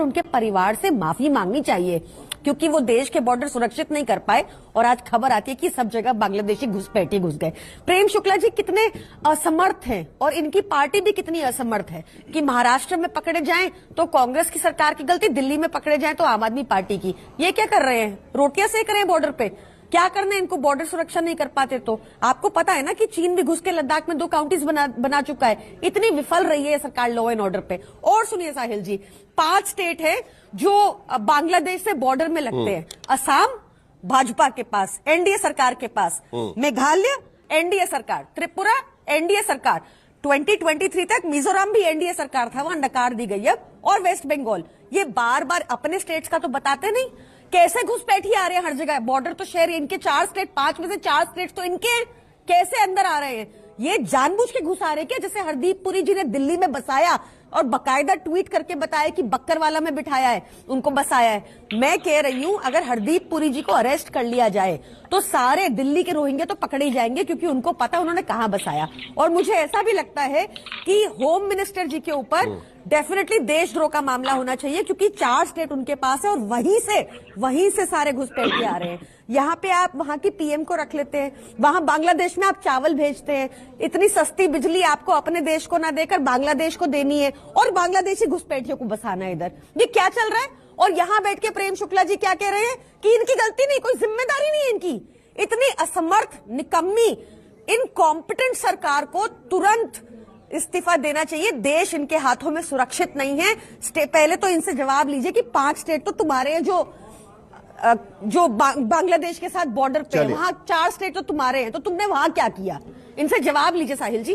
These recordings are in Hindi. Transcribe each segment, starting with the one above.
उनके परिवार से माफी मांगनी चाहिए, क्योंकि वो देश के बॉर्डर सुरक्षित नहीं कर पाए और आज खबर आती है कि सब जगह बांग्लादेशी घुसपैठिए घुस गए। प्रेम शुक्ला जी कितने असमर्थ हैं और इनकी पार्टी भी कितनी असमर्थ है कि महाराष्ट्र में पकड़े जाएं तो कांग्रेस की सरकार की गलती, दिल्ली में पकड़े जाएं तो आम आदमी पार्टी की। ये क्या कर रहे हैं? रोटियां सेक रहे हैं बॉर्डर पे। क्या करना है इनको? बॉर्डर सुरक्षा नहीं कर पाते तो आपको पता है ना कि चीन भी घुस के लद्दाख में 2 काउंटीज बना चुका है। इतनी विफल रही है सरकार लॉ एंड ऑर्डर पे। और सुनिए साहिल जी, 5 स्टेट है जो बांग्लादेश से बॉर्डर में लगते हैं। असम भाजपा के पास, एनडीए सरकार के पास, मेघालय एनडीए सरकार, त्रिपुरा एनडीए सरकार, 2023 तक मिजोरम भी एनडीए सरकार था, वहां नकार दी गई अब, और वेस्ट बंगाल। ये बार बार अपने स्टेट्स का तो बताते नहीं, कैसे घुसपैठिए आ रहे हैं हर जगह। बॉर्डर तो शेयर इनके 4 स्टेट, 5 में से 4 स्टेट तो इनके हैं। कैसे अंदर आ रहे हैं? ये जानबूझ के घुस आ रहे क्या? जैसे हरदीप पुरी जी ने दिल्ली में बसाया और बकायदा ट्वीट करके बताया कि बक्करवाला में बिठाया है, उनको बसाया है। मैं कह रही हूं अगर हरदीप पुरी जी को अरेस्ट कर लिया जाए तो सारे दिल्ली के रोहिंग्या तो पकड़े ही जाएंगे, क्योंकि उनको पता उन्होंने कहां बसाया। और मुझे ऐसा भी लगता है कि होम मिनिस्टर जी के ऊपर डेफिनेटली देशद्रोह का मामला होना चाहिए, क्योंकि 4 स्टेट उनके पास है और वहीं से सारे घुसपैठिए आ रहे हैं। यहाँ पे आप वहां की पीएम को रख लेते हैं, वहां बांग्लादेश में आप चावल भेजते हैं, इतनी सस्ती बिजली आपको अपने देश को ना देकर बांग्लादेश को देनी है और बांग्लादेशी घुसपैठियों को बसाना है इधर। ये क्या चल रहा है? और यहाँ बैठ के प्रेम शुक्ला जी क्या कह रहे हैं कि इनकी गलती नहीं, कोई जिम्मेदारी नहीं है इनकी। इतनी असमर्थ, निकम्मी, इनकॉम्पिटेंट सरकार को तुरंत इस्तीफा देना चाहिए। देश इनके हाथों में सुरक्षित नहीं है। पहले तो इनसे जवाब लीजिए कि 5 स्टेट तो तुम्हारे हैं जो बांग्लादेश के साथ बॉर्डर पे, वहां 4 स्टेट तो तुम्हारे हैं, तो तुमने वहां क्या किया? इनसे जवाब लीजिए साहिल जी।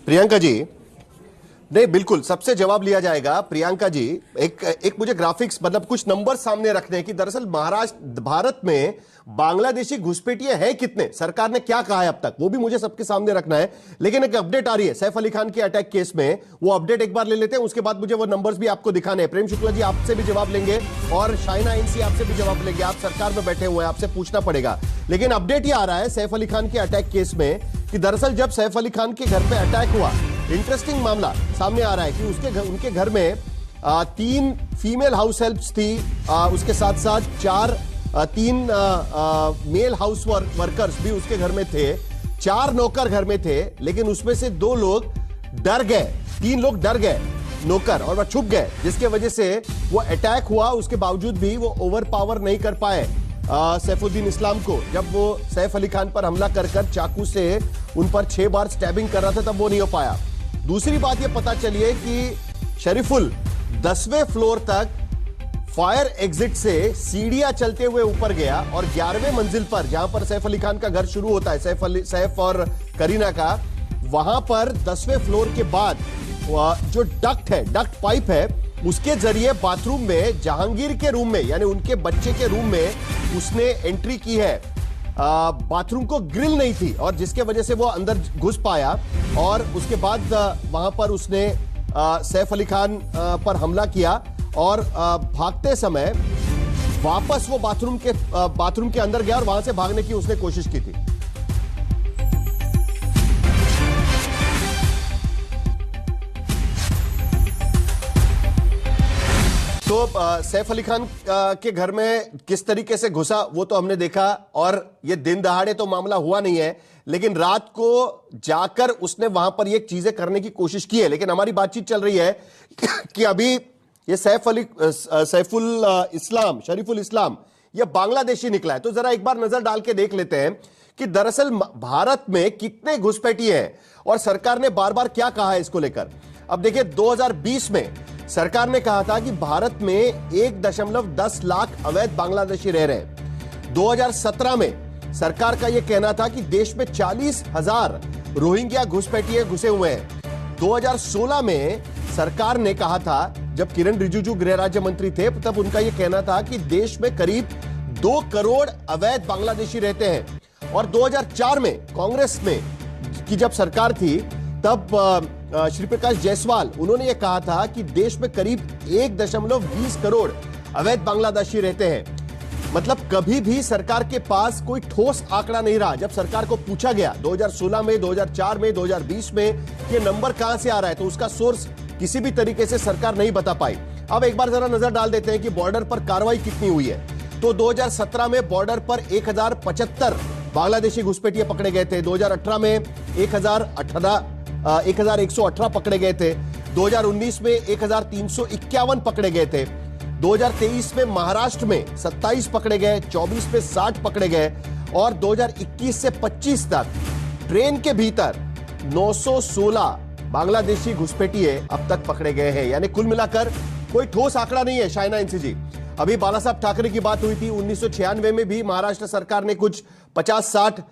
प्रियंका जी, नहीं बिल्कुल सबसे जवाब लिया जाएगा। प्रियंका जी, एक मुझे ग्राफिक्स, मतलब कुछ नंबर सामने रखने हैं कि दरअसल महाराष्ट्र, भारत में बांग्लादेशी घुसपैठिए हैं कितने, सरकार ने क्या कहा है अब तक, वो भी मुझे सबके सामने रखना है। लेकिन एक अपडेट आ रही है सैफ अली खान के अटैक केस में, वो अपडेट एक बार ले लेते हैं, उसके बाद मुझे वो नंबर्स भी आपको दिखाने हैं। प्रेम शुक्ला जी आपसे भी जवाब लेंगे और शाइना इंसी आपसे भी जवाब लेंगे। आप सरकार में बैठे हुए हैं, आपसे पूछना पड़ेगा। लेकिन अपडेट ये आ रहा है सैफ अली खान के अटैक केस में कि दरअसल जब सैफ अली खान के घर पे अटैक हुआ, इंटरेस्टिंग मामला सामने आ रहा है कि उनके घर में 3 फीमेल हाउस हेल्प्स थी, उसके साथ साथ 3 मेल हाउस वर्कर्स भी उसके घर में थे, 4 नौकर घर में थे। लेकिन उसमें से 2 लोग डर गए, 3 लोग डर गए नौकर, और वह छुप गए, जिसके वजह से वो अटैक हुआ। उसके बावजूद भी वो ओवर पावर नहीं कर पाए सैफुद्दीन इस्लाम को। जब वो सैफ अली खान पर हमला कर चाकू से उन पर 6 बार स्टैबिंग कर रहा था, तब वो नहीं हो पाया। दूसरी बात ये पता चली है कि शरीफुल 10वें फ्लोर तक फायर एग्जिट से सीढ़ियां चलते हुए ऊपर गया और 11वें मंजिल पर, जहां पर सैफ अली खान का घर शुरू होता है, सैफ और करीना का, वहां पर 10वें फ्लोर के बाद जो डक्ट पाइप है, उसके जरिए बाथरूम में, जहांगीर के रूम में, यानी उनके बच्चे के रूम में उसने एंट्री की है। बाथरूम को ग्रिल नहीं थी और जिसके वजह से वो अंदर घुस पाया और उसके बाद वहां पर उसने सैफ अली खान पर हमला किया और भागते समय वापस वो बाथरूम के अंदर गया और वहां से भागने की उसने कोशिश की थी। तो सैफ अली खान के घर में किस तरीके से घुसा वो तो हमने देखा, और ये दिन दहाड़े तो मामला हुआ नहीं है, लेकिन रात को जाकर उसने वहां पर ये चीजें करने की कोशिश की है। लेकिन हमारी बातचीत चल रही है कि अभी ये शरीफुल इस्लाम ये बांग्लादेशी निकला है। तो जरा एक बार नजर डाल के देख लेते हैं कि दरअसल भारत में कितने घुसपैठिए हैं और सरकार ने बार बार क्या कहा है इसको लेकर। अब देखिए, 2020 में सरकार ने कहा था कि भारत में 1.10 लाख अवैध बांग्लादेशी रह रहे हैं। 2017 में सरकार का यह कहना था कि देश में 40,000 रोहिंग्या घुसपैठिए घुसे हुए हैं। 2016 में सरकार ने कहा था, जब किरण रिजिजू गृह राज्य मंत्री थे, तब उनका यह कहना था कि देश में करीब 2 करोड़ अवैध बांग्लादेशी रहते हैं। और 2004 में कांग्रेस में की जब सरकार थी, तब श्री प्रकाश जायसवाल, उन्होंने यह कहा था कि देश में करीब 1.20 करोड़ अवैध बांग्लादेशी रहते हैं। मतलब कभी भी सरकार के पास कोई ठोस आंकड़ा नहीं रहा। जब सरकार को पूछा गया 2016 में, 2004 में, 2020 में ये नंबर कहां से आ रहा है, तो उसका सोर्स किसी भी तरीके से सरकार नहीं बता पाई। अब एक बार जरा नजर डाल देते हैं कि बॉर्डर पर कार्रवाई कितनी हुई है। तो 2017 में बॉर्डर पर 1075 बांग्लादेशी घुसपैठिए पकड़े गए थे। 2018 में 1118 पकड़े गए थे। 2019 में 1351 पकड़े गए थे। 2023 में महाराष्ट्र में 27 पकड़े गए, 24 में 60 पकड़े गए और 2021 से 25 तक ट्रेन के भीतर 916 बांग्लादेशी घुसपैठिए अब तक पकड़े गए हैं। यानी कुल मिलाकर कोई ठोस आंकड़ा नहीं है शाइना इंसी जी। अभी बाला साहब ठाकरे की बात हुई थी, 1996 में भी महाराष्ट्र सरकार ने कुछ 50-60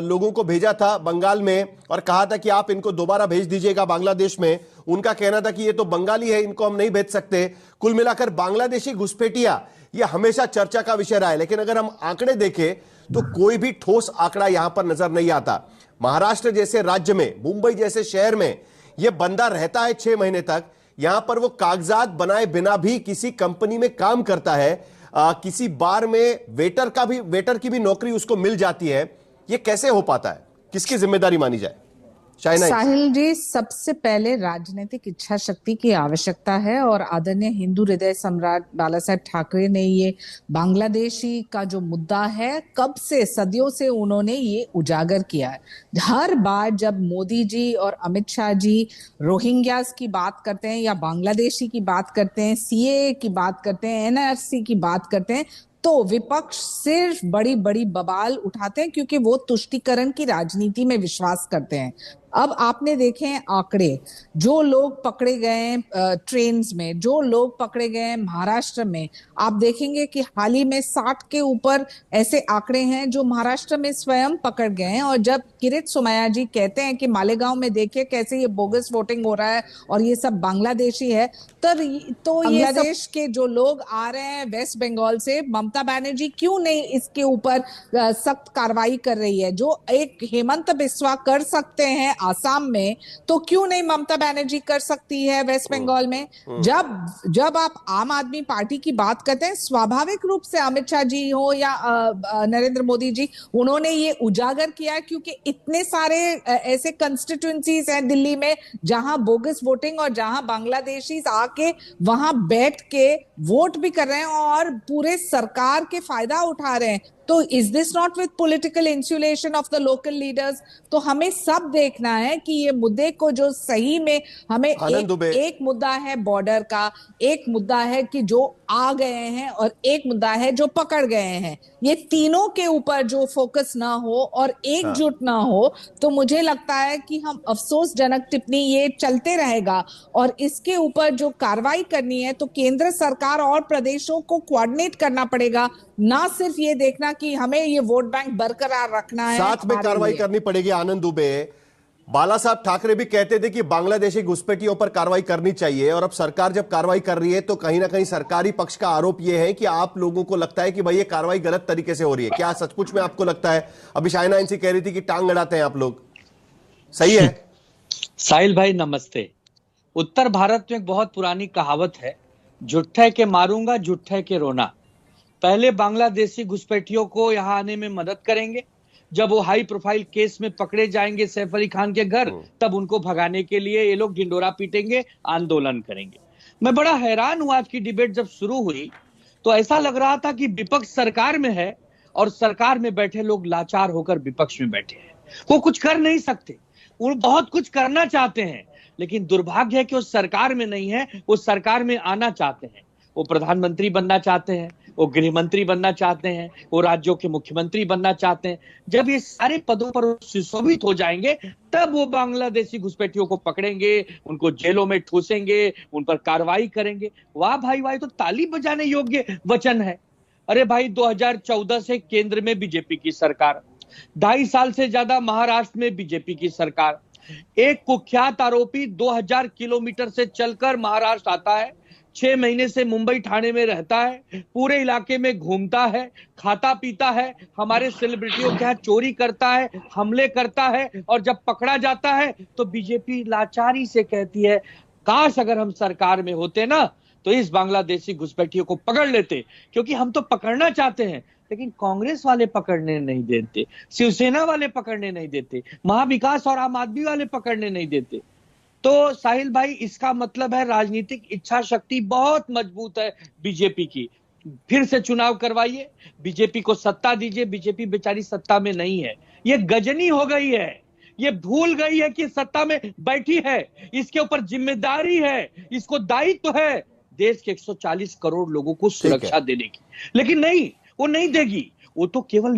लोगों को भेजा था बंगाल में और कहा था कि आप इनको दोबारा भेज दीजिएगा बांग्लादेश में। उनका कहना था कि ये तो बंगाली है, इनको हम नहीं भेज सकते। कुल मिलाकर बांग्लादेशी घुसपैठिया ये हमेशा चर्चा का विषय रहा है, लेकिन अगर हम आंकड़े देखें तो कोई भी ठोस आंकड़ा यहां पर नजर नहीं आता। महाराष्ट्र जैसे राज्य में, मुंबई जैसे शहर में यह बंदा रहता है 6 महीने तक। यहां पर वो कागजात बनाए बिना भी किसी कंपनी में काम करता है। किसी बार में वेटर की भी नौकरी उसको मिल जाती है। ये कैसे हो पाता है? किसकी जिम्मेदारी मानी जाए? साहिल जी, सबसे पहले राजनीतिक इच्छा शक्ति की आवश्यकता है और आदरणीय हिंदू हृदय सम्राट बाला साहेब ठाकरे ने ये बांग्लादेशी का जो मुद्दा है कब से, सदियों से उन्होंने ये उजागर किया है। हर बार जब मोदी जी और अमित शाह जी रोहिंग्यास की बात करते हैं या बांग्लादेशी की बात करते हैं, सीएए की बात करते हैं, एनआरसी की बात करते हैं, तो विपक्ष सिर्फ बड़ी बड़ी बवाल उठाते हैं क्योंकि वो तुष्टीकरण की राजनीति में विश्वास करते हैं। अब आपने देखे आंकड़े, जो लोग पकड़े गए ट्रेन में, जो लोग पकड़े गए महाराष्ट्र में, आप देखेंगे कि हाल ही में 60 के ऊपर ऐसे आंकड़े हैं जो महाराष्ट्र में स्वयं पकड़ गए हैं। और जब किरीट सोमैया जी कहते हैं कि मालेगांव में देखिए कैसे ये बोगस वोटिंग हो रहा है और ये सब बांग्लादेशी है, तो ये देश के जो लोग आ रहे हैं वेस्ट बंगाल से, ममता बनर्जी क्यों नहीं इसके ऊपर सख्त कार्रवाई कर रही है? जो एक हेमंत बिस्वा कर सकते हैं आसाम में, तो क्यों नहीं ममता बनर्जी कर सकती है वेस्ट बंगाल में? जब आप आम आदमी पार्टी की बात करते हैं, स्वाभाविक रूप से अमित शाह जी हो या नरेंद्र मोदी जी, उन्होंने ये उजागर किया है क्योंकि इतने सारे ऐसे कंस्टिट्यूएंसीज हैं दिल्ली में जहां बोगस वोटिंग और जहां बांग्लादेशी आके वहां बैठ के वोट भी कर रहे हैं और पूरे सरकार के फायदा उठा रहे हैं। तो is this not with political insulation of the local leaders? तो हमें सब देखना है कि ये मुद्दे को जो सही में हमें एक मुद्दा है बॉर्डर का, एक मुद्दा है कि जो आ गए हैं और एक मुद्दा है जो पकड़ गए हैं। ये तीनों के ऊपर जो फोकस ना हो और एकजुट ना हो तो मुझे लगता है कि हम अफसोसजनक टिप्पणी ये चलते रहेगा। और इसके ऊपर जो कार्रवाई करनी है तो केंद्र सरकार और प्रदेशों को कोऑर्डिनेट करना पड़ेगा, ना सिर्फ ये देखना कि हमें ये वोट बैंक बरकरार रखना है, साथ में कार्रवाई करनी पड़ेगी। आनंद दुबे, बाला साहब ठाकरे भी कहते थे कि बांग्लादेशी घुसपैठियों पर कार्रवाई करनी चाहिए, और अब सरकार जब कार्रवाई कर रही है तो कहीं ना कहीं सरकारी पक्ष का आरोप यह है कि आप लोगों को लगता है कि भाई ये कार्रवाई गलत तरीके से हो रही है। क्या सचमुच में आपको लगता है? अभी शाइना इंसी कह रही थी कि टांग अड़ाते हैं आप लोग, सही है? साहिल भाई नमस्ते। उत्तर भारत में एक बहुत पुरानी कहावत है, जुट्ठे के मारूंगा जुट्ठे के रोना। पहले बांग्लादेशी घुसपैठियों को यहां आने में मदद करेंगे, जब वो हाई प्रोफाइल केस में पकड़े जाएंगे सैफ अली खान के घर, तब उनको भगाने के लिए ये लोग ढिंडोरा पीटेंगे, आंदोलन करेंगे। मैं बड़ा हैरान हुआ, आज की डिबेट जब शुरू हुई तो ऐसा लग रहा था कि विपक्ष सरकार में है और सरकार में बैठे लोग लाचार होकर विपक्ष में बैठे हैं। वो कुछ कर नहीं सकते, वो बहुत कुछ करना चाहते हैं, लेकिन दुर्भाग्य है कि वो सरकार में नहीं है। वो सरकार में आना चाहते हैं, वो प्रधानमंत्री बनना चाहते हैं, वो गृह मंत्री बनना चाहते हैं, वो राज्यों के मुख्यमंत्री बनना चाहते हैं। जब ये सारे पदों पर सुशोभित हो जाएंगे तब वो बांग्लादेशी घुसपैठियों को पकड़ेंगे, उनको जेलों में ठूसेंगे, उन पर कार्रवाई करेंगे। वाह भाई वाह, तो ताली बजाने योग्य वचन है। अरे भाई, 2014 से केंद्र में बीजेपी की सरकार, 2.5 साल से ज्यादा महाराष्ट्र में बीजेपी की सरकार। एक कुख्यात आरोपी 2000 किलोमीटर से चलकर महाराष्ट्र आता है, 6 महीने से मुंबई ठाणे में रहता है, पूरे इलाके में घूमता है, खाता पीता है, हमारे सेलिब्रिटियों के यहाँ चोरी करता है, हमले करता है, और जब पकड़ा जाता है तो बीजेपी लाचारी से कहती है काश अगर हम सरकार में होते ना तो इस बांग्लादेशी घुसपैठियों को पकड़ लेते, क्योंकि हम तो पकड़ना चाहते हैं लेकिन कांग्रेस वाले पकड़ने नहीं देते, शिवसेना वाले पकड़ने नहीं देते, महाविकास और आम आदमी वाले पकड़ने नहीं देते। तो साहिल भाई, इसका मतलब है राजनीतिक इच्छा शक्ति बहुत मजबूत है बीजेपी की। फिर से चुनाव करवाइए, बीजेपी को सत्ता दीजिए। बीजेपी बेचारी सत्ता में नहीं है, ये गजनी हो गई है, ये भूल गई है कि सत्ता में बैठी है, इसके ऊपर जिम्मेदारी है, इसको दायित्व है देश के 140 करोड़ लोगों को सुरक्षा देने की। लेकिन नहीं, वो नहीं देगी, वो तो केवल